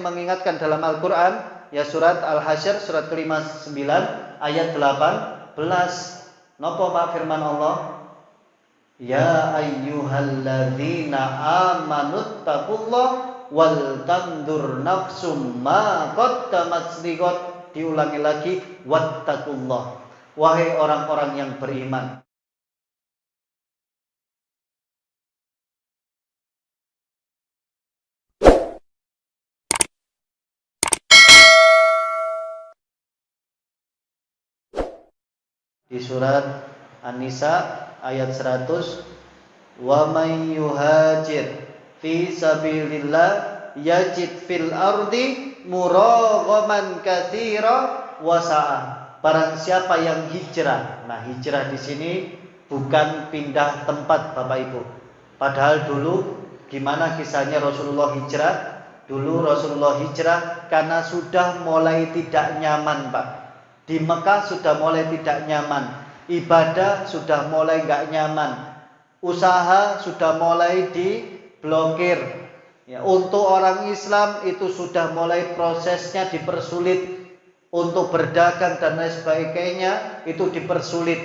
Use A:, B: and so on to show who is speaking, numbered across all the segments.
A: mengingatkan dalam Al-Quran, ya surat Al-Hasyr surat ke-59 ayat 18. Napa Pak firman Allah? Ya ayyuhalladzina amanut-taqullah wal tandur nafsum ma qaddamat lighad. Diulangi lagi, wattaqullah. Wahai orang-orang yang beriman, di surat An-Nisa ayat 100, wa may yuhajir fi sabilillah yajid fil ardi muraghaman katsira wa sa'ah. Barang siapa yang hijrah. Nah, hijrah di sini bukan pindah tempat Bapak Ibu. Padahal dulu gimana kisahnya Rasulullah hijrah? Dulu Rasulullah hijrah karena sudah mulai tidak nyaman, Pak. Di Mekah sudah mulai tidak nyaman, ibadah sudah mulai gak nyaman, usaha sudah mulai diblokir. Ya, untuk orang Islam itu sudah mulai prosesnya dipersulit, untuk berdagang dan lain sebagainya itu dipersulit.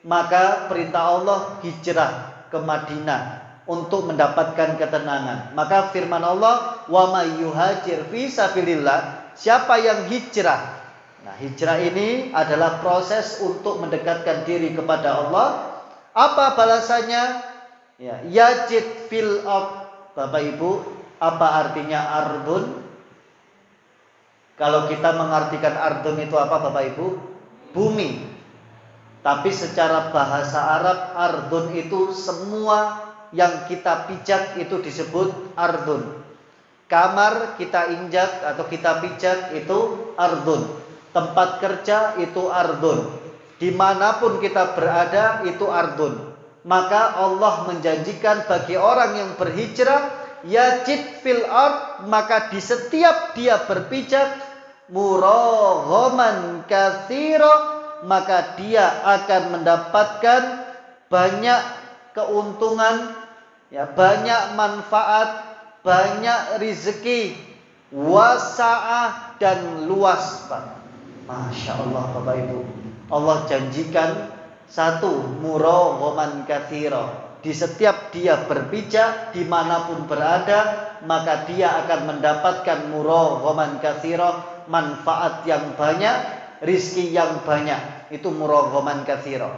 A: Maka perintah Allah hijrah ke Madinah untuk mendapatkan ketenangan. Maka firman Allah, wa may yuhajir fi sabilillah, siapa yang hijrah. Nah, hijrah ini adalah proses untuk mendekatkan diri kepada Allah. Apa balasannya? Ya, yajid fil ard. Bapak Ibu, apa artinya ardun? Kalau kita mengartikan ardun itu apa Bapak Ibu? Bumi. Tapi secara bahasa Arab, ardun itu semua yang kita pijak itu disebut ardun. Kamar kita injak atau kita pijak itu ardun. Tempat kerja itu ardun. Dimanapun kita berada itu ardun. Maka Allah menjanjikan bagi orang yang berhijrah, yajid fil ard, maka di setiap dia berpijak, muraghaman katsira, maka dia akan mendapatkan banyak keuntungan, ya, banyak manfaat, banyak rizki, wasa'ah, dan luas, Pak. Masya Allah Bapak Ibu, Allah janjikan satu, muraghaman katsira. Di setiap dia berpijak, dimanapun berada, maka dia akan mendapatkan muraghaman katsira, manfaat yang banyak, rizki yang banyak. Itu muraghaman katsira.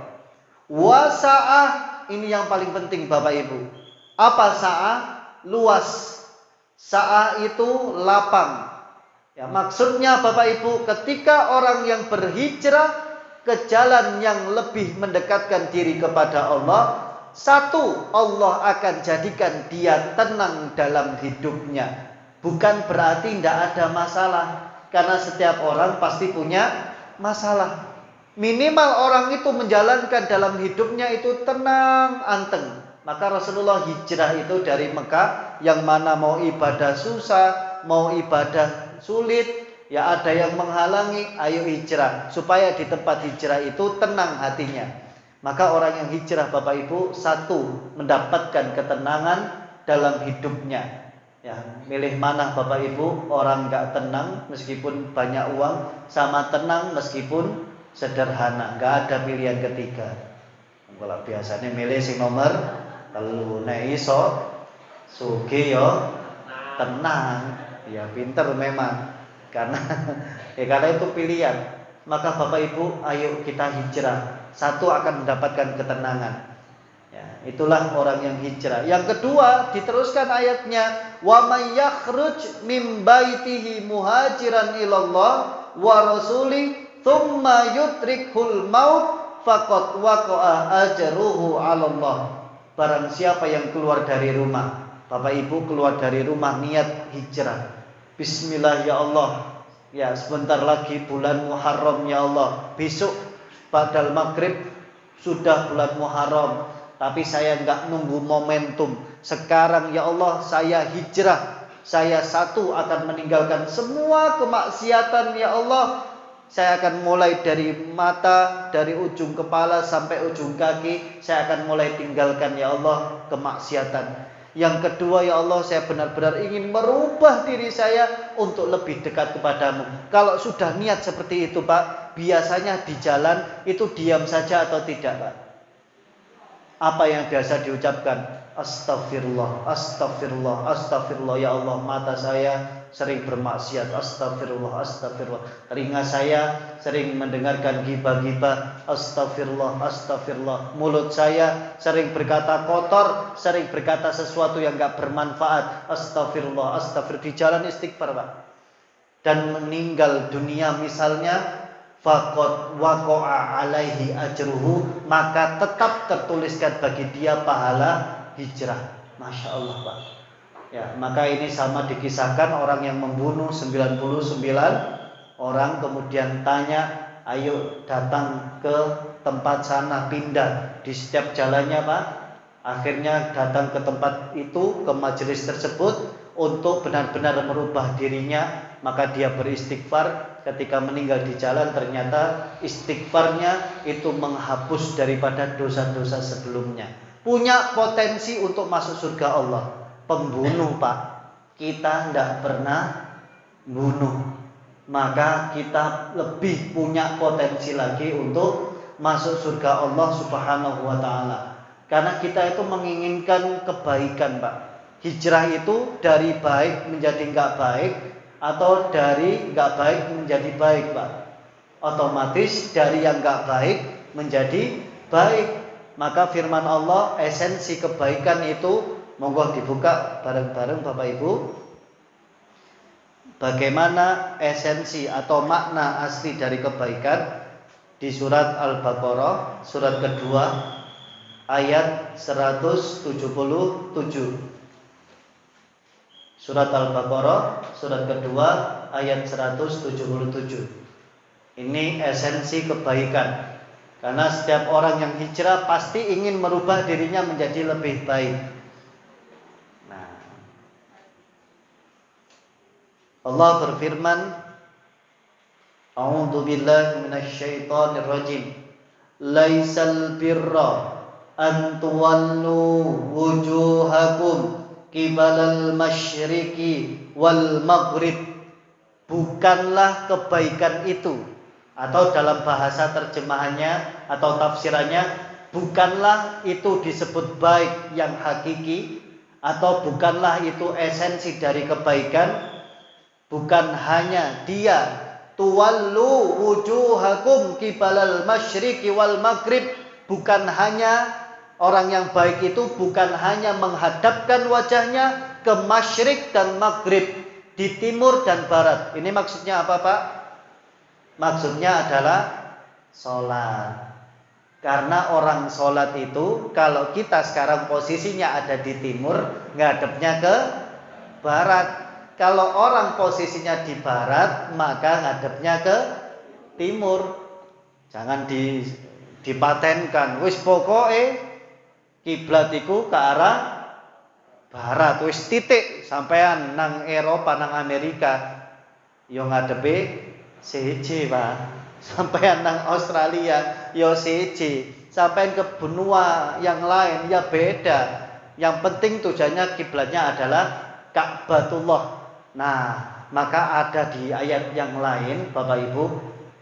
A: Wasa'ah, ini yang paling penting Bapak Ibu. Apa sa'ah? Luas. Sa'ah itu lapang. Ya, maksudnya Bapak Ibu, ketika orang yang berhijrah ke jalan yang lebih mendekatkan diri kepada Allah, satu, Allah akan jadikan dia tenang dalam hidupnya. Bukan berarti tidak ada masalah, karena setiap orang pasti punya masalah. Minimal orang itu menjalankan dalam hidupnya itu tenang, anteng. Maka Rasulullah hijrah itu dari Mekah, yang mana mau ibadah susah, mau ibadah sulit, ya ada yang menghalangi, ayo hijrah. Supaya di tempat hijrah itu tenang hatinya. Maka orang yang hijrah Bapak Ibu, satu, mendapatkan ketenangan dalam hidupnya. Ya, milih mana Bapak Ibu? Orang gak tenang meskipun banyak uang, sama tenang meskipun sederhana. Gak ada pilihan ketiga. Kalau biasanya milih sing nomor telu, nek iso sugih yo tenang. Ya pinter memang, karena itu pilihan. Maka Bapak Ibu, ayo kita hijrah. Satu, akan mendapatkan ketenangan. Ya, itulah orang yang hijrah. Yang kedua, diteruskan ayatnya, wa may yakhruj mim baitihi muhajiran ilallah wa rasuli thumma yudrikhul maut faqad waqa'a ajruhu 'alallah. Barang siapa yang keluar dari rumah, Bapak Ibu keluar dari rumah niat hijrah. Bismillah ya Allah. Ya, sebentar lagi bulan Muharram ya Allah. Besok padahal maghrib sudah bulan Muharram, tapi saya enggak nunggu momentum. Sekarang ya Allah saya hijrah. Saya satu akan meninggalkan semua kemaksiatan ya Allah. Saya akan mulai dari mata, dari ujung kepala sampai ujung kaki. Saya akan mulai tinggalkan ya Allah kemaksiatan. Yang kedua, ya Allah, saya benar-benar ingin merubah diri saya untuk lebih dekat kepadamu. Kalau sudah niat seperti itu, Pak, biasanya di jalan itu diam saja atau tidak, Pak? Apa yang biasa diucapkan? Astagfirullah, astagfirullah, astagfirullah. Ya Allah, mata saya sering bermaksiat. Astagfirullah, astagfirullah. Telinga saya sering mendengarkan gibah-gibah. Astagfirullah, astagfirullah. Mulut saya sering berkata kotor, sering berkata sesuatu yang gak bermanfaat. Astagfirullah, astagfirullah. Di jalan istighfar, Pak. Dan meninggal dunia misalnya, faqad waqa'a alaihi ajruhu, maka tetap tertuliskan bagi dia pahala hijrah. Masya Allah, Pak. Ya, maka ini sama dikisahkan orang yang membunuh 99 orang, kemudian tanya, ayo datang ke tempat sana, pindah di setiap jalannya, Pak. Akhirnya datang ke tempat itu, ke majelis tersebut untuk benar-benar merubah dirinya. Maka dia beristighfar. Ketika meninggal di jalan, ternyata istighfarnya itu menghapus daripada dosa-dosa sebelumnya. Punya potensi untuk masuk surga Allah. Pembunuh, Pak, kita tidak pernah bunuh, maka kita lebih punya potensi lagi untuk masuk surga Allah Subhanahu wa ta'ala. Karena kita itu menginginkan kebaikan, Pak. Hijrah itu dari baik menjadi nggak baik, atau dari nggak baik menjadi baik, Pak. Otomatis dari yang nggak baik menjadi baik. Maka firman Allah, esensi kebaikan itu, monggo dibuka bareng-bareng Bapak Ibu. Bagaimana esensi atau makna asli dari kebaikan di surat Al-Baqarah, surat kedua, ayat 177. Surat Al-Baqarah, surat kedua, ayat 177. Ini esensi kebaikan. Karena setiap orang yang hijrah pasti ingin merubah dirinya menjadi lebih baik. Nah, Allah berfirman, A'udzu billahi minasyaitonir rajim. Laisal birra an tuwallu wujuhakum qibalal masyriqi wal maghrib. Bukanlah kebaikan itu, atau dalam bahasa terjemahannya atau tafsirannya, bukanlah itu disebut baik yang hakiki, atau bukanlah itu esensi dari kebaikan. Bukan hanya dia tuwallu wujuhakum qibalal masyriqi wal maghrib, bukan hanya orang yang baik itu bukan hanya menghadapkan wajahnya ke masyrik dan maghrib, di timur dan barat. Ini maksudnya apa, Pak? Maksudnya adalah sholat. Karena orang sholat itu, kalau kita sekarang posisinya ada di timur, ngadepnya ke barat. Kalau orang posisinya di barat, maka ngadepnya ke timur. Jangan dipatenkan. Wis pokoke kiblat iku ke arah barat. Wis titik. Sampean nang Eropa, nang Amerika, yo ngadepe CJ, Pak. Sampai nang Australia ya CJ. Sampai ke benua yang lain ya beda. Yang penting tujuannya kiblatnya adalah Ka'batullah. Nah, maka ada di ayat yang lain, Bapak Ibu,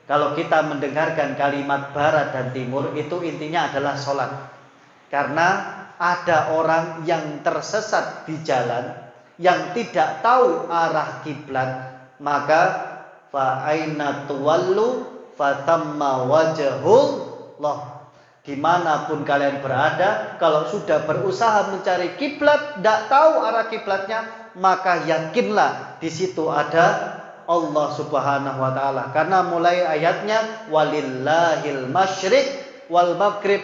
A: kalau kita mendengarkan kalimat barat dan timur, itu intinya adalah sholat. Karena ada orang yang tersesat di jalan, yang tidak tahu arah kiblat, maka fa aina tuwallu fatamma wajhullah. Dimanapun kalian berada, kalau sudah berusaha mencari kiblat, tidak tahu arah kiblatnya, maka yakinlah di situ ada Allah Subhanahu wa taala. Karena mulai ayatnya walillahil masyriq wal maghrib,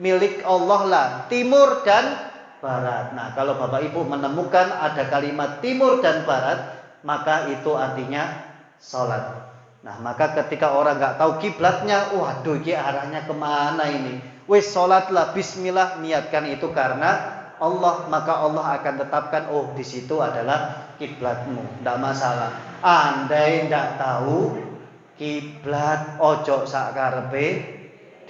A: milik Allah lah timur dan barat. Nah, kalau Bapak Ibu menemukan ada kalimat timur dan barat, maka itu artinya sholat. Nah, maka ketika orang nggak tahu kiblatnya, waduh, ini arahnya kemana ini? Wis sholatlah, bismillah, niatkan itu karena Allah, maka Allah akan tetapkan, oh di situ adalah kiblatmu, tidak masalah. Andai tidak tahu kiblat, ojo sakarepe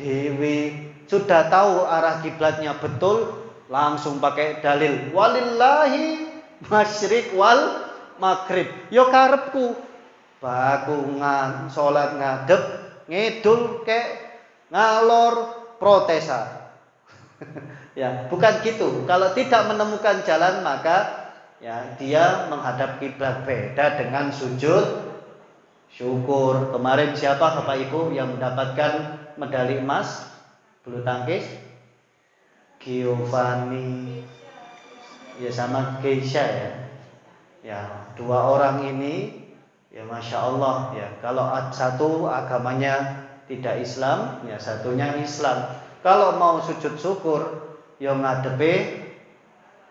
A: dewi. Sudah tahu arah kiblatnya betul, Langsung pakai dalil. Walillahi masyriq wal maghrib. Yo karepku. Bakungan salat ngadep, ngidul kek ngalor protesan. Ya, bukan gitu. Kalau tidak menemukan jalan maka ya dia menghadap kiblat. Beda dengan sujud syukur. Kemarin siapa Bapak Ibu yang mendapatkan medali emas bulu tangkis? Giovanni ya sama Keisha ya. Ya, dua orang ini ya Masya Allah ya. Kalau satu agamanya tidak Islam, ya satunya Islam. Kalau mau sujud syukur, ya ngadepe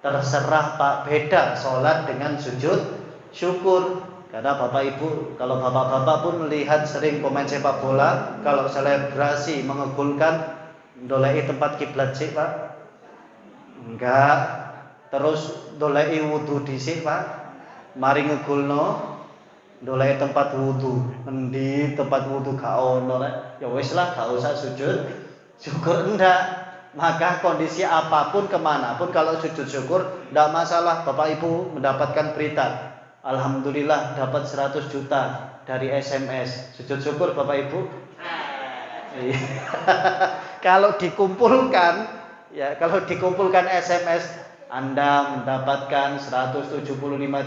A: terserah Pak, beda sholat dengan sujud syukur. Karena Bapak Ibu, kalau bapak-bapak pun lihat sering pemain sepak bola, kalau selebrasi mengegulkan, dolei tempat kiblat sih Pak. Enggak, terus dolei wudu dhisik Pak. Mari ngegulno dolei tempat wudu. Endi tempat wudu gak ono rek. Ya wis lah gak usah sujud syukur enggak. Maka kondisi apapun kemanapun kalau sujud syukur enggak masalah. Bapak Ibu mendapatkan berita, alhamdulillah dapat 100 juta dari SMS. Sujud syukur Bapak Ibu. Kalau dikumpulkan ya, kalau dikumpulkan SMS, Anda mendapatkan 175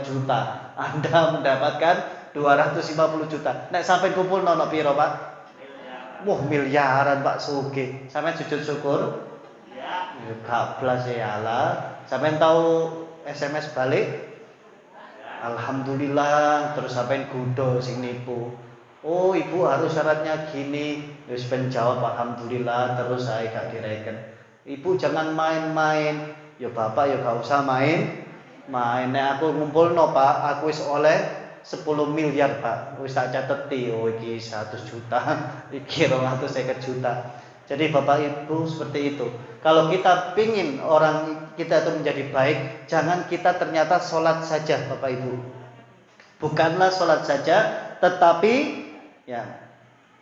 A: juta, Anda mendapatkan 250 juta. Nek sampai kumpul nono piro Pak? Wah miliaran Pak Sugi. Sampai sujud syukur? Ya. Kablas ya Allah. Sampai tahu SMS balik? Alhamdulillah. Terus sampai gudo sing nipu. Oh ibu harus syaratnya gini. Terus penjawab alhamdulillah. Terus saya gak direken. Ibu jangan main-main. Ya bapak ya gak usah main. Nek aku ngumpul no Pak, aku wis oleh 10 miliar Pak. Wis tak cateti, oh iki 100 juta, iki 250 juta. Jadi Bapak Ibu seperti itu. Kalau kita pingin orang kita itu menjadi baik, jangan kita ternyata sholat saja Bapak Ibu. Bukanlah sholat saja, tetapi ya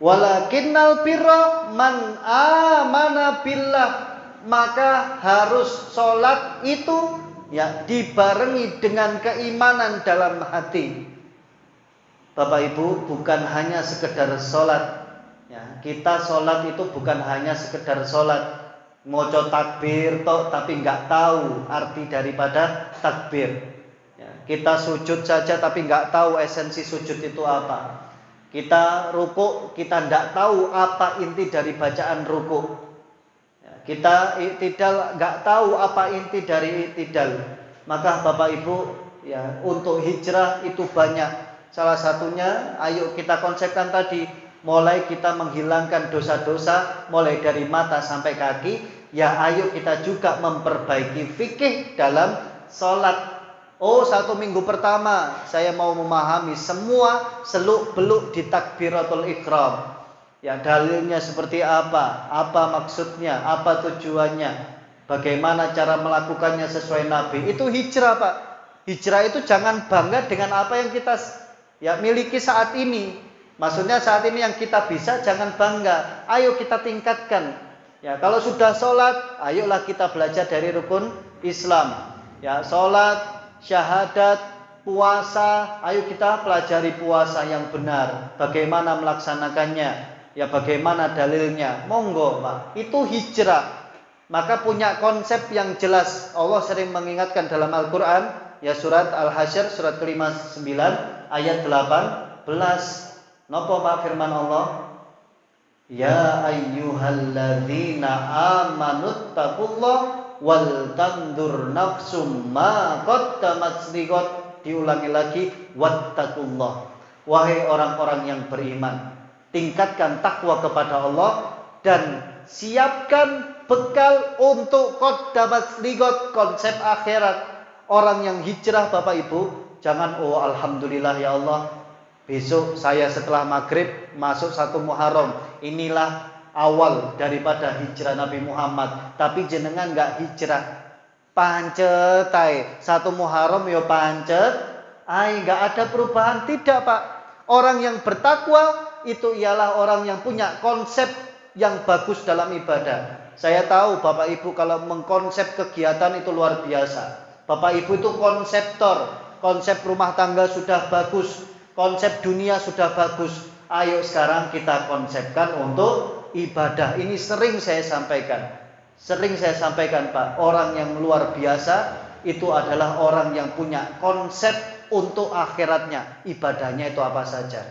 A: walakinnal birra man amana billah. Maka harus sholat itu ya dibarengi dengan keimanan dalam hati. Bapak Ibu, bukan hanya sekedar sholat ya, kita sholat itu bukan hanya sekedar sholat ngoco takbir toh, tapi nggak tahu arti daripada takbir ya, kita sujud saja tapi nggak tahu esensi sujud itu apa. Kita rukuk, kita nggak tahu apa inti dari bacaan rukuk. Kita i'tidal nggak tahu apa inti dari i'tidal. Maka Bapak Ibu ya, untuk hijrah itu banyak. Salah satunya ayo kita konsepkan tadi, mulai kita menghilangkan dosa-dosa mulai dari mata sampai kaki. Ya ayo kita juga memperbaiki fikih dalam sholat. Oh 1 minggu pertama saya mau memahami semua seluk-beluk di takbiratul ihram. Ya dalilnya seperti apa maksudnya, apa tujuannya, bagaimana cara melakukannya sesuai Nabi. Itu hijrah Pak. Hijrah itu jangan bangga dengan apa yang kita ya miliki saat ini. Maksudnya saat ini yang kita bisa jangan bangga. Ayo kita tingkatkan. Ya kalau sudah sholat, ayolah kita belajar dari rukun Islam. Ya sholat, syahadat, puasa, ayo kita pelajari puasa yang benar. Bagaimana melaksanakannya. Ya bagaimana dalilnya? Monggo Pak. Itu hijrah. Maka punya konsep yang jelas. Allah sering mengingatkan dalam Al-Quran. Ya surat Al-Hasyr surat ke-59 ayat 18. Napa Pak firman Allah? Ya ayyuhalladzina amanuttaqullah wal tandur nafsum ma qaddamat liqad. Diulangi lagi, wattaqullah. Wahai orang-orang yang beriman, tingkatkan takwa kepada Allah dan siapkan bekal untuk qaddamat liqad, konsep akhirat. Orang yang hijrah Bapak Ibu, jangan oh alhamdulillah ya Allah, besok saya setelah maghrib masuk 1 Muharram. Inilah awal daripada hijrah Nabi Muhammad. Tapi jenengan enggak hijrah. Pancet ae. 1 Muharram ya pancet. Enggak ada perubahan. Tidak Pak. Orang yang bertakwa itu ialah orang yang punya konsep yang bagus dalam ibadah. Saya tahu Bapak Ibu kalau mengkonsep kegiatan itu luar biasa. Bapak Ibu itu konseptor, konsep rumah tangga sudah bagus, konsep dunia sudah bagus. Ayo sekarang kita konsepkan untuk ibadah. Ini sering saya sampaikan. Sering saya sampaikan Pak, orang yang luar biasa itu adalah orang yang punya konsep untuk akhiratnya. Ibadahnya itu apa saja.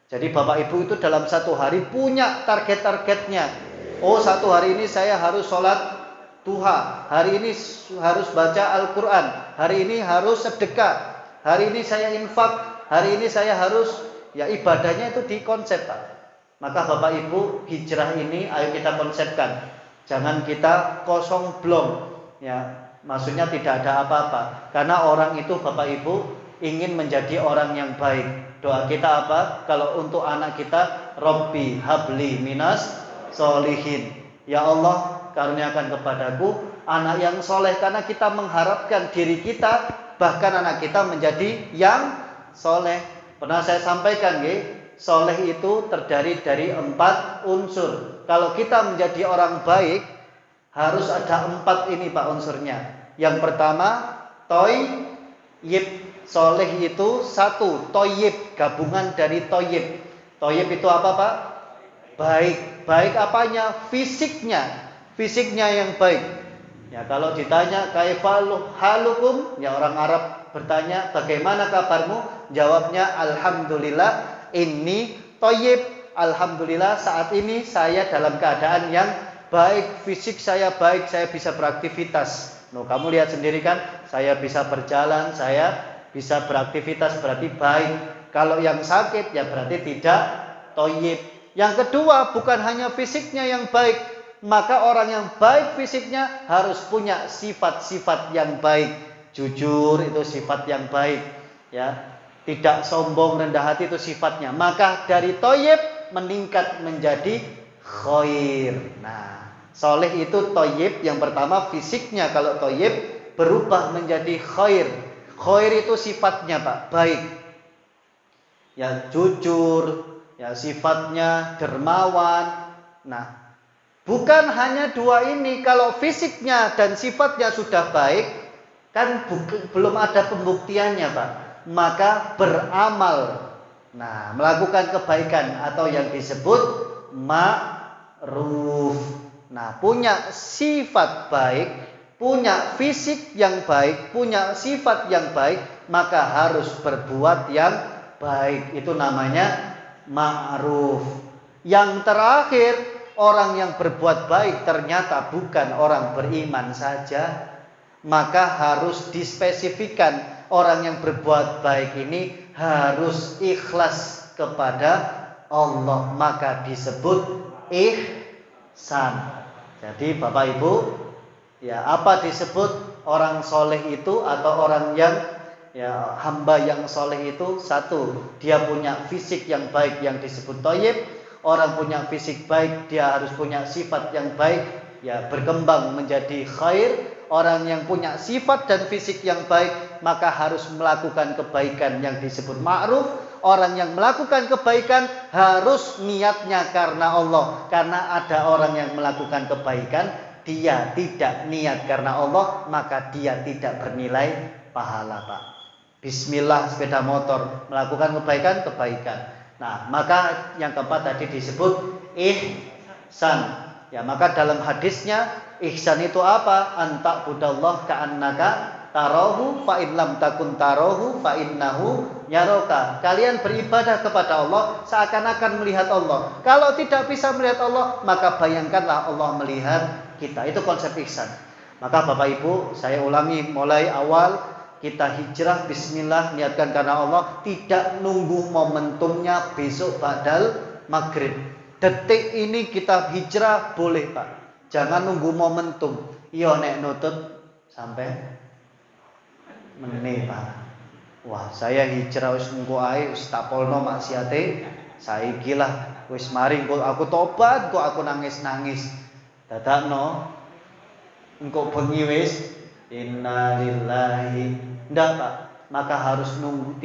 A: Jadi Bapak Ibu itu dalam satu hari punya target-targetnya. Oh, satu hari ini saya harus sholat duha, hari ini harus baca Al-Quran, hari ini harus sedekah, hari ini saya infak, hari ini saya harus, ya ibadahnya itu dikonsep Pak. Maka Bapak Ibu, hijrah ini ayo kita konsepkan. Jangan kita kosong blong, ya maksudnya tidak ada apa-apa. Karena orang itu Bapak Ibu ingin menjadi orang yang baik. Doa kita apa? Kalau untuk anak kita, Robbi habli minas solihin. Ya Allah, karuniakan kepadaku anak yang soleh. Karena kita mengharapkan diri kita, bahkan anak kita menjadi yang soleh. Pernah saya sampaikan, soleh itu terdiri dari 4 unsur. Kalau kita menjadi orang baik, harus ada 4 ini Pak unsurnya. Yang pertama, toyib. Soleh itu 1, toyib, gabungan dari toyib. Toyib itu apa Pak? Baik. Baik apanya? Fisiknya. Fisiknya yang baik. Ya kalau ditanya kaifalu halukum, ya orang Arab bertanya bagaimana kabarmu? Jawabnya alhamdulillah inni toyib. Alhamdulillah saat ini saya dalam keadaan yang baik. Fisik saya baik, saya bisa beraktivitas. Kamu lihat sendiri kan, saya bisa berjalan, saya bisa beraktivitas, berarti baik. Kalau yang sakit ya berarti tidak toyib. Yang kedua, bukan hanya fisiknya yang baik, maka orang yang baik fisiknya harus punya sifat-sifat yang baik. Jujur itu sifat yang baik, ya. Tidak sombong, rendah hati itu sifatnya. Maka dari toyib meningkat menjadi khair. Nah, soleh itu toyib. Yang pertama fisiknya kalau toyib berubah menjadi khair. Khair itu sifatnya Pak, baik. Ya jujur, ya sifatnya dermawan. Nah, bukan hanya 2 ini. Kalau fisiknya dan sifatnya sudah baik, kan belum ada pembuktiannya Pak. Maka beramal. Nah, melakukan kebaikan atau yang disebut ma'ruf. Nah, punya sifat baik, punya fisik yang baik, punya sifat yang baik, maka harus berbuat yang baik. Itu namanya ma'ruf. Yang terakhir, orang yang berbuat baik ternyata bukan orang beriman saja, maka harus dispesifikan. Orang yang berbuat baik ini harus ikhlas kepada Allah, maka disebut ihsan. Jadi Bapak Ibu, ya apa disebut orang soleh itu atau orang yang ya hamba yang soleh itu? 1, dia punya fisik yang baik yang disebut toyib. Orang punya fisik baik, dia harus punya sifat yang baik, ya berkembang menjadi khair. Orang yang punya sifat dan fisik yang baik, maka harus melakukan kebaikan yang disebut ma'ruf. Orang yang melakukan kebaikan harus niatnya karena Allah. Karena ada orang yang melakukan kebaikan, dia tidak niat karena Allah, maka dia tidak bernilai pahala Pak. Bismillah sepeda motor, melakukan kebaikan. Nah, maka yang keempat tadi disebut ihsan. Ya, maka dalam hadisnya ihsan itu apa? Anta budallah ka'annaka tarahu fa in lam takun tarahu fa innahu yaraka. Kalian beribadah kepada Allah seakan-akan melihat Allah. Kalau tidak bisa melihat Allah, maka bayangkanlah Allah melihat kita. Itu konsep ihsan. Maka Bapak Ibu, saya ulangi mulai awal, kita hijrah bismillah, niatkan karena Allah, tidak nunggu momentumnya besok badal maghrib. Detik ini kita hijrah boleh Pak. Jangan nunggu momentum. Iya nek nutut sampai meneh Pak. Wah, saya hijrah wis engko ae wis tapolno maksiate. Saiki lah wis mari engko aku tobat kok aku nangis-nangis. Dadakno engko bengi wis innalillahi. Ndak Pak. maka harus nunggu,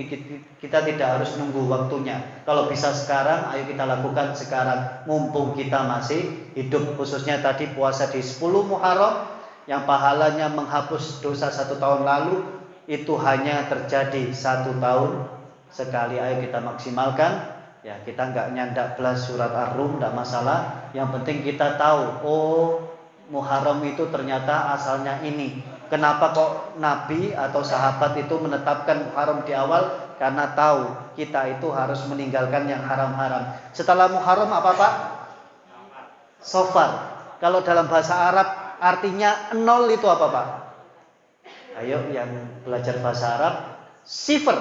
A: kita tidak harus nunggu waktunya. Kalau bisa sekarang, ayo kita lakukan sekarang, mumpung kita masih hidup. Khususnya tadi puasa di 10 Muharram, yang pahalanya menghapus dosa 1 tahun lalu, itu hanya terjadi 1 tahun sekali. Ayo kita maksimalkan. Ya, kita nggak nyandak belas surat Ar-Rum, nggak masalah. Yang penting kita tahu, oh Muharram itu ternyata asalnya ini. Kenapa kok Nabi atau sahabat itu menetapkan Muharram di awal? Karena tahu kita itu harus meninggalkan yang haram-haram. Setelah Muharram apa Pak? Safar. Kalau dalam bahasa Arab artinya 0 itu apa Pak? Ayo yang belajar bahasa Arab, sifr.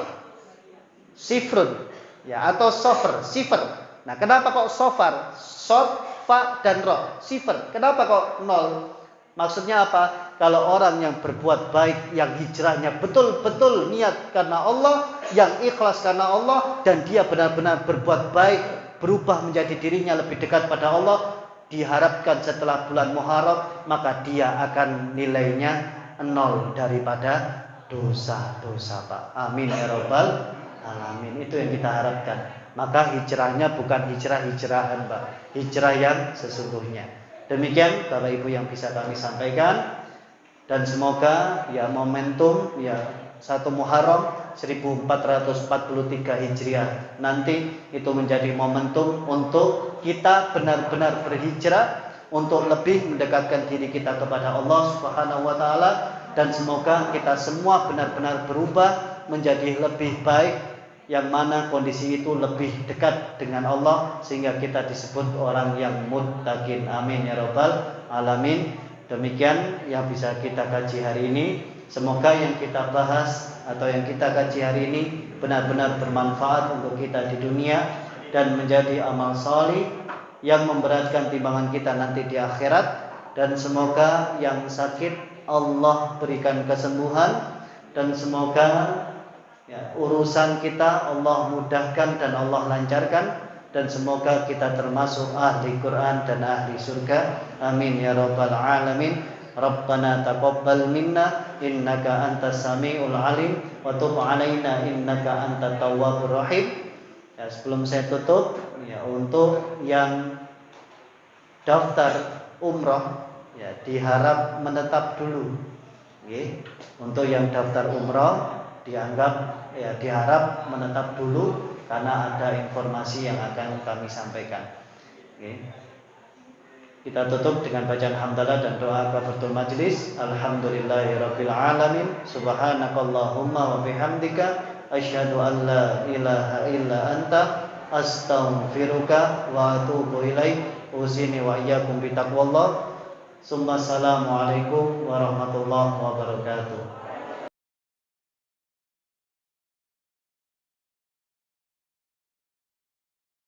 A: Sifrun. Ya, atau sofer, sifr. Nah, kenapa kok sofar? Sod, fa, dan ro. Sifr. Kenapa kok 0? Maksudnya apa? Kalau orang yang berbuat baik, yang hijrahnya betul-betul niat karena Allah, yang ikhlas karena Allah, dan dia benar-benar berbuat baik, berubah menjadi dirinya lebih dekat pada Allah, diharapkan setelah bulan Muharram, maka dia akan nilainya 0 daripada dosa-dosa Pak. Amin ya rabbal alamin. Itu yang kita harapkan. Maka hijrahnya bukan hijrah-hijrahan Pak, hijrah yang sesungguhnya. Demikian Bapak Ibu yang bisa kami sampaikan. Dan semoga ya momentum ya 1 Muharram 1443 Hijriah nanti itu menjadi momentum untuk kita benar-benar berhijrah, untuk lebih mendekatkan diri kita kepada Allah Subhanahu wa taala, dan semoga kita semua benar-benar berubah menjadi lebih baik, yang mana kondisi itu lebih dekat dengan Allah sehingga kita disebut orang yang muttaqin. Amin ya rabbal alamin. Demikian yang bisa kita kaji hari ini. Semoga yang kita bahas atau yang kita kaji hari ini benar-benar bermanfaat untuk kita di dunia dan menjadi amal salih yang memberatkan timbangan kita nanti di akhirat. Dan semoga yang sakit Allah berikan kesembuhan, dan semoga ya, urusan kita Allah mudahkan dan Allah lancarkan, dan semoga kita termasuk ahli Quran dan ahli surga. Amin ya rabbal alamin. Rabbana taqabbal minna innaka antas samiul alim wa tub alaina innaka antat tawwabur rahim. Ya, sebelum saya tutup ya, untuk yang daftar umrah ya diharap menetap dulu. Oke. Untuk yang daftar umrah diharap menetap dulu karena ada informasi yang akan kami sampaikan. Oke. Kita tutup dengan bacaan hamdalah dan doa kafaratul majlis. Alhamdulillahirabbil alamin. Subhanakallahumma wa bihamdika asyhadu an la ilaha illa anta astaghfiruka wa atubu ilaik. Usini wa iyyakum bitaqwallah. Assalamualaikum warahmatullahi wabarakatuh.